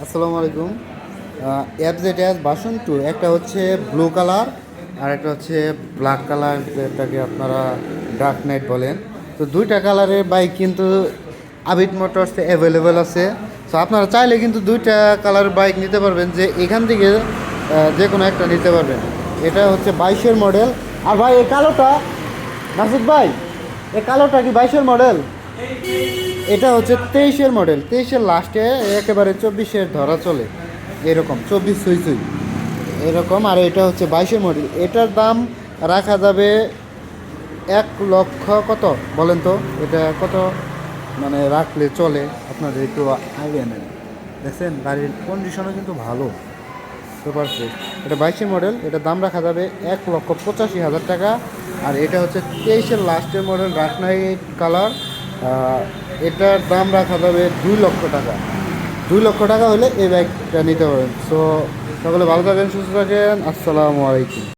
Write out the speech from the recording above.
আসসালামু আলাইকুম। অ্যাপ যেটা ভার্সন 2, একটা হচ্ছে ব্লু কালার আর একটা হচ্ছে ব্ল্যাক কালার, যেটাকে আপনারা ডার্ক নাইট বলেন। তো দুইটা কালারের বাইক কিন্তু আবিদ মোটরসে অ্যাভেলেবেল আছে। সো আপনারা চাইলে কিন্তু দুইটা কালার বাইক নিতে পারবেন, যে এখান থেকে যে কোনো একটা নিতে পারবেন। এটা হচ্ছে 22-এর মডেল। আর ভাই এই কালোটা, নাসিদ ভাই, এই কালোটা কি 22-এর মডেল? এটা হচ্ছে 23-এর মডেল, 23-এর লাস্টে, একেবারে 24-এর ধরা চলে, এরকম 24 সুই সুই এরকম। আর এটা হচ্ছে 22-এর মডেল। এটার দাম রাখা যাবে 1 লক্ষ কত বলেন তো? এটা কত মানে রাখলে চলে? আপনাদের একটু আইডিয়া নেন। দেখছেন গাড়ির কন্ডিশনও কিন্তু ভালো, সুপার ফ্রেশ। এটা 22-এর মডেল, এটার দাম রাখা যাবে 1,85,000 টাকা। আর এটা হচ্ছে 23-এর লাস্টের মডেল, ডার্ক নাইট কালার। এটার দাম রাখা যাবে 2 লক্ষ টাকা। 2 লক্ষ টাকা হলে এই বাইকটা নিতে পারেন। সো সকলে ভালো থাকেন, সুস্থ থাকেন। আসসালামু আলাইকুম।